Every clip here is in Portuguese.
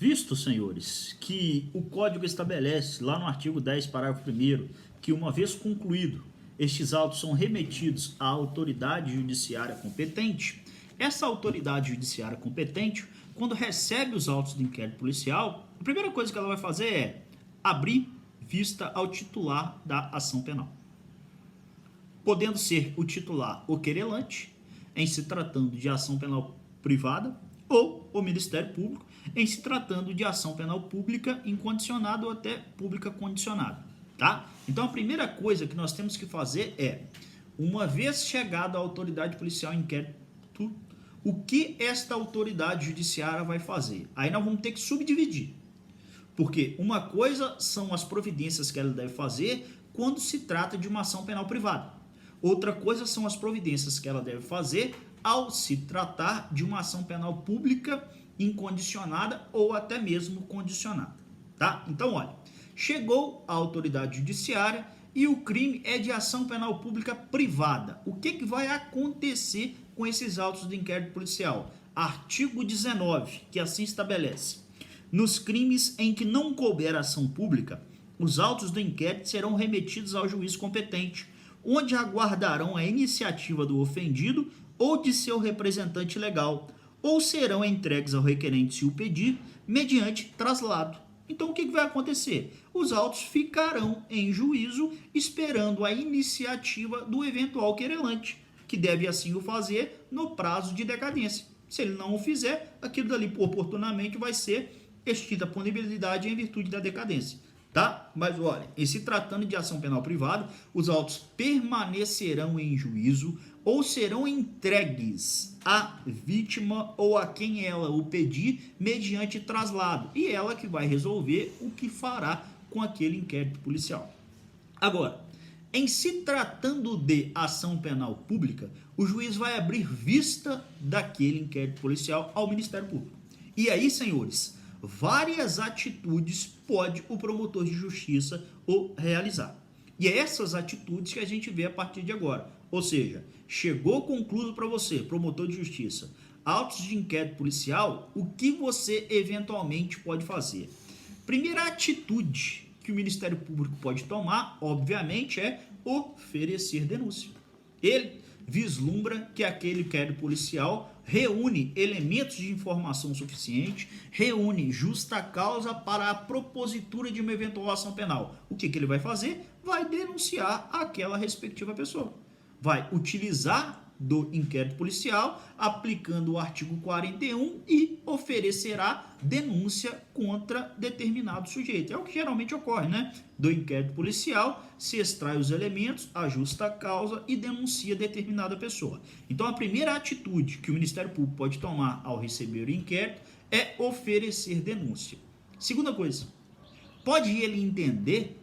Visto, senhores, que o Código estabelece, lá no artigo 10, parágrafo 1º, que uma vez concluído, estes autos são remetidos à autoridade judiciária competente, essa autoridade judiciária competente, quando recebe os autos do inquérito policial, a primeira coisa que ela vai fazer é abrir vista ao titular da ação penal, podendo ser o titular o querelante, em se tratando de ação penal privada, ou o Ministério Público, em se tratando de ação penal pública incondicionada ou até pública condicionada, tá? Então a primeira coisa que nós temos que fazer é, uma vez chegada a autoridade policial em inquérito, o que esta autoridade judiciária vai fazer? Aí nós vamos ter que subdividir, porque uma coisa são as providências que ela deve fazer quando se trata de uma ação penal privada. Outra coisa são as providências que ela deve fazer ao se tratar de uma ação penal pública incondicionada ou até mesmo condicionada, tá? Então, olha, chegou a autoridade judiciária e o crime é de ação penal pública privada. O que vai acontecer com esses autos do inquérito policial? Artigo 19, que assim estabelece: nos crimes em que não couber ação pública, os autos do inquérito serão remetidos ao juiz competente, onde aguardarão a iniciativa do ofendido ou de seu representante legal, ou serão entregues ao requerente se o pedir, mediante traslado. Então o que vai acontecer? Os autos ficarão em juízo esperando a iniciativa do eventual querelante, que deve assim o fazer no prazo de decadência. Se ele não o fizer, aquilo dali oportunamente vai ser extinta a punibilidade em virtude da decadência, tá? Mas olha, em se tratando de ação penal privada, os autos permanecerão em juízo ou serão entregues à vítima ou a quem ela o pedir mediante traslado, e ela que vai resolver o que fará com aquele inquérito policial. Agora, em se tratando de ação penal pública, o juiz vai abrir vista daquele inquérito policial ao Ministério Público. E aí, senhores, várias atitudes pode o promotor de justiça realizar. E é essas atitudes que a gente vê a partir de agora. Ou seja, chegou concluído para você, promotor de justiça, autos de inquérito policial, o que você eventualmente pode fazer? Primeira atitude que o Ministério Público pode tomar, obviamente, é oferecer denúncia. Ele vislumbra que aquele inquérito policial reúne elementos de informação suficiente, reúne justa causa para a propositura de uma eventual ação penal. O que ele vai fazer? Vai denunciar aquela respectiva pessoa. Vai utilizar do inquérito policial, aplicando o artigo 41 e oferecerá denúncia contra determinado sujeito. É o que geralmente ocorre, né? Do inquérito policial, se extrai os elementos, ajusta a causa e denuncia determinada pessoa. Então, a primeira atitude que o Ministério Público pode tomar ao receber o inquérito é oferecer denúncia. Segunda coisa, pode ele entender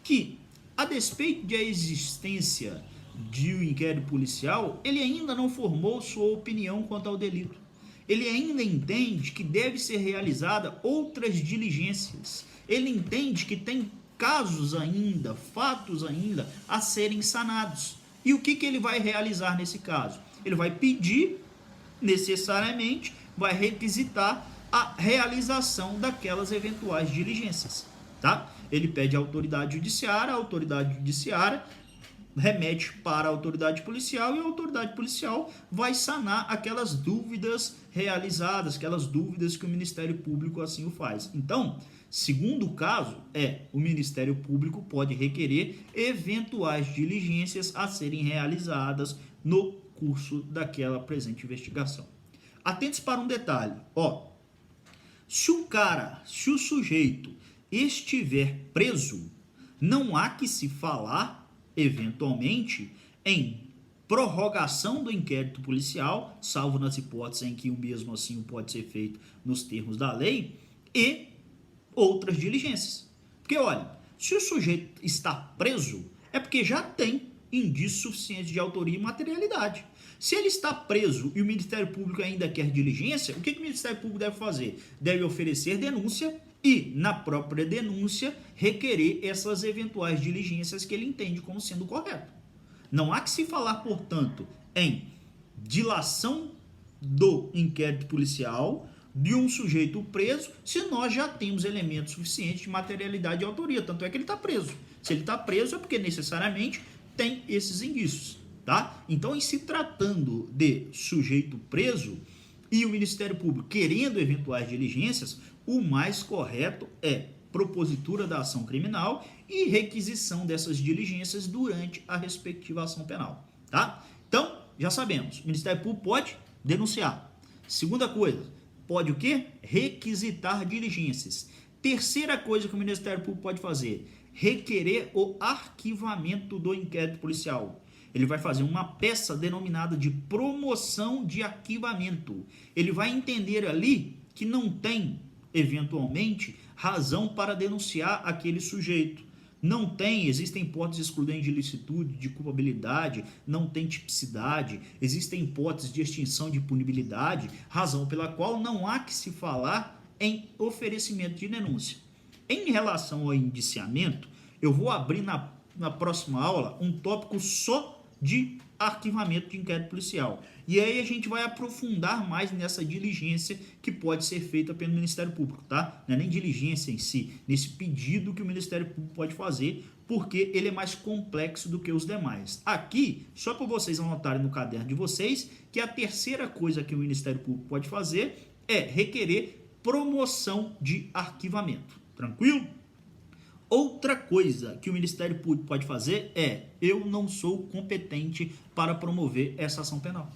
que, a despeito da existência de um inquérito policial, ele ainda não formou sua opinião quanto ao delito. Ele ainda entende que deve ser realizada outras diligências. Ele entende que tem casos ainda, fatos ainda a serem sanados. E o que ele vai realizar nesse caso? Ele vai pedir, necessariamente, vai requisitar a realização daquelas eventuais diligências, tá? Ele pede à autoridade judiciária, a autoridade judiciária remete para a autoridade policial e a autoridade policial vai sanar aquelas dúvidas realizadas, aquelas dúvidas que o Ministério Público assim o faz. Então, segundo caso, o Ministério Público pode requerer eventuais diligências a serem realizadas no curso daquela presente investigação. Atentos para um detalhe, se o sujeito estiver preso, não há que se falar eventualmente em prorrogação do inquérito policial, salvo nas hipóteses em que o mesmo assim pode ser feito nos termos da lei, e outras diligências. Porque, olha, se o sujeito está preso, é porque já tem indícios suficientes de autoria e materialidade. Se ele está preso e o Ministério Público ainda quer diligência, o que o Ministério Público deve fazer? Deve oferecer denúncia e, na própria denúncia, requerer essas eventuais diligências que ele entende como sendo correto. Não há que se falar, portanto, em dilação do inquérito policial, de um sujeito preso se nós já temos elementos suficientes de materialidade e autoria. Tanto é que ele está preso. Se ele está preso é porque necessariamente tem esses indícios, tá? Então, em se tratando de sujeito preso e o Ministério Público querendo eventuais diligências, o mais correto é propositura da ação criminal e requisição dessas diligências durante a respectiva ação penal, tá? Então, já sabemos, o Ministério Público pode denunciar. Segunda coisa, pode o quê? Requisitar diligências. Terceira coisa que o Ministério Público pode fazer, requerer o arquivamento do inquérito policial. Ele vai fazer uma peça denominada de promoção de arquivamento. Ele vai entender ali que não tem, eventualmente, razão para denunciar aquele sujeito. Não tem, existem hipóteses excludentes de ilicitude, de culpabilidade, não tem tipicidade, existem hipóteses de extinção de punibilidade, razão pela qual não há que se falar em oferecimento de denúncia. Em relação ao indiciamento, eu vou abrir na próxima aula um tópico só de arquivamento de inquérito policial. E aí a gente vai aprofundar mais nessa diligência que pode ser feita pelo Ministério Público, tá? Não é nem diligência em si, nesse pedido que o Ministério Público pode fazer, porque ele é mais complexo do que os demais. Aqui, só para vocês anotarem no caderno de vocês, que a terceira coisa que o Ministério Público pode fazer é requerer promoção de arquivamento. Tranquilo? Outra coisa que o Ministério Público pode fazer é: eu não sou competente para promover essa ação penal.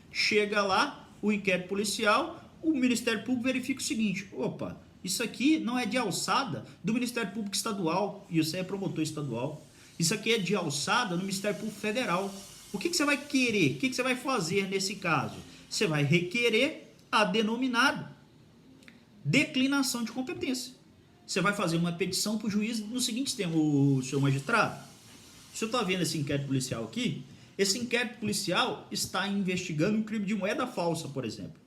Chega lá o inquérito policial, o Ministério Público verifica o seguinte: opa, isso aqui não é de alçada do Ministério Público Estadual, e você é promotor estadual. Isso aqui é de alçada do Ministério Público Federal. O que você vai querer? O que você vai fazer nesse caso? Você vai requerer a denominada declinação de competência. Você vai fazer uma petição para o juiz no seguinte termo: o senhor magistrado, o senhor está vendo esse inquérito policial aqui? Esse inquérito policial está investigando um crime de moeda falsa, por exemplo.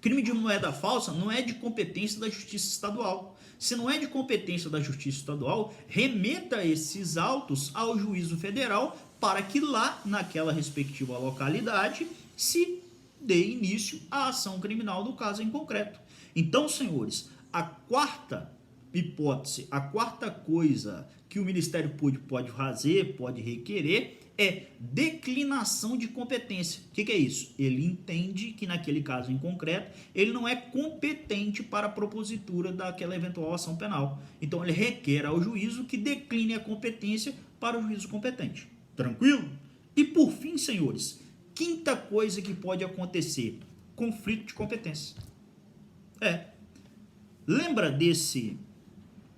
Crime de moeda falsa não é de competência da Justiça Estadual. Se não é de competência da Justiça Estadual, remeta esses autos ao Juízo Federal para que lá, naquela respectiva localidade, se dê início à ação criminal do caso em concreto. Então, senhores, a quarta hipótese, a quarta coisa que o Ministério Público pode fazer, pode requerer, é declinação de competência. O que é isso? Ele entende que naquele caso em concreto, ele não é competente para a propositura daquela eventual ação penal. Então ele requer ao juízo que decline a competência para o juízo competente. Tranquilo? E por fim, senhores, quinta coisa que pode acontecer: conflito de competência. Lembra desse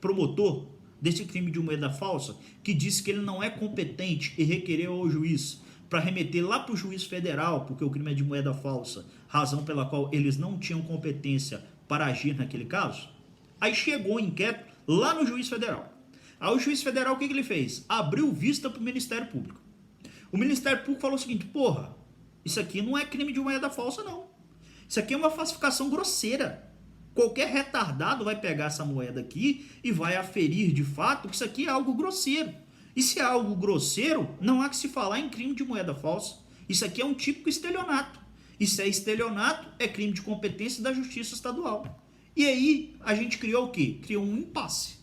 promotor desse crime de moeda falsa que disse que ele não é competente e requereu ao juiz para remeter lá para o juiz federal, porque o crime é de moeda falsa, razão pela qual eles não tinham competência para agir naquele caso? Aí chegou o inquérito lá no juiz federal. Aí o juiz federal, o que ele fez? Abriu vista para o Ministério Público. O Ministério Público falou o seguinte: porra, isso aqui não é crime de moeda falsa, não. Isso aqui é uma falsificação grosseira. Qualquer retardado vai pegar essa moeda aqui e vai aferir de fato que isso aqui é algo grosseiro. E se é algo grosseiro, não há que se falar em crime de moeda falsa. Isso aqui é um típico estelionato. E se é estelionato, é crime de competência da Justiça Estadual. E aí a gente criou o quê? Criou um impasse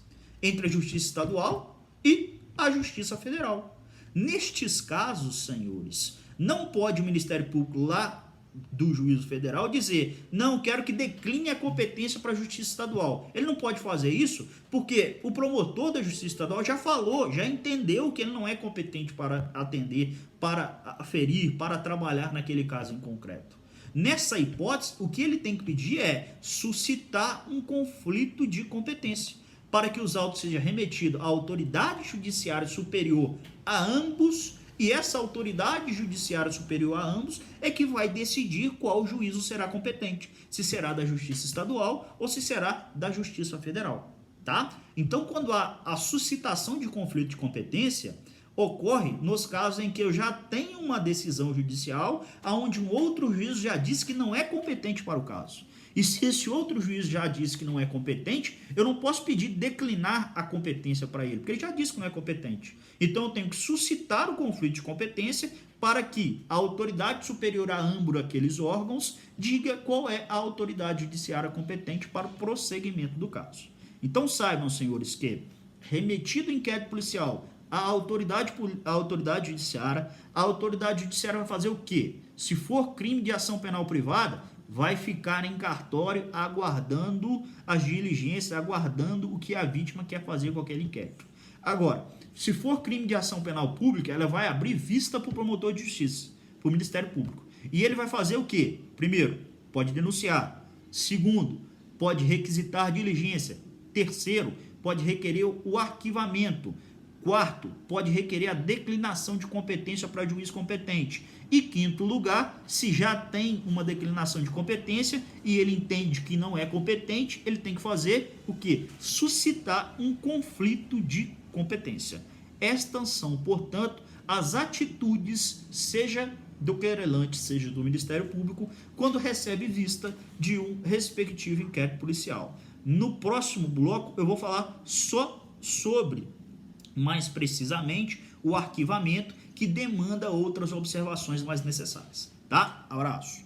entre a Justiça Estadual e a Justiça Federal. Nestes casos, senhores, não pode o Ministério Público lá do Juízo Federal dizer: não, quero que decline a competência para a Justiça Estadual. Ele não pode fazer isso porque o promotor da Justiça Estadual já falou, já entendeu que ele não é competente para atender, para aferir, para trabalhar naquele caso em concreto. Nessa hipótese, o que ele tem que pedir é suscitar um conflito de competência para que os autos sejam remetidos à autoridade judiciária superior a ambos. E essa autoridade judiciária superior a ambos é que vai decidir qual juízo será competente, se será da Justiça Estadual ou se será da Justiça Federal, tá? Então, quando há a suscitação de conflito de competência, Ocorre nos casos em que eu já tenho uma decisão judicial onde um outro juiz já disse que não é competente para o caso. E se esse outro juiz já disse que não é competente, eu não posso pedir declinar a competência para ele, porque ele já disse que não é competente. Então eu tenho que suscitar o conflito de competência para que a autoridade superior a ambos aqueles órgãos diga qual é a autoridade judiciária competente para o prosseguimento do caso. Então saibam, senhores, que remetido o inquérito policial à autoridade judiciária, a autoridade judiciária vai fazer o quê? Se for crime de ação penal privada, vai ficar em cartório aguardando as diligências, aguardando o que a vítima quer fazer com aquele inquérito. Agora, se for crime de ação penal pública, ela vai abrir vista para o promotor de justiça, para o Ministério Público. E ele vai fazer o quê? Primeiro, pode denunciar. Segundo, pode requisitar diligência. Terceiro, pode requerer o arquivamento. Quarto, pode requerer a declinação de competência para juiz competente. E quinto lugar, se já tem uma declinação de competência e ele entende que não é competente, ele tem que fazer o quê? Suscitar um conflito de competência. Estas são, portanto, as atitudes, seja do querelante, seja do Ministério Público, quando recebe vista de um respectivo inquérito policial. No próximo bloco, eu vou falar só sobre, mais precisamente, o arquivamento, que demanda outras observações mais necessárias. Tá? Abraço.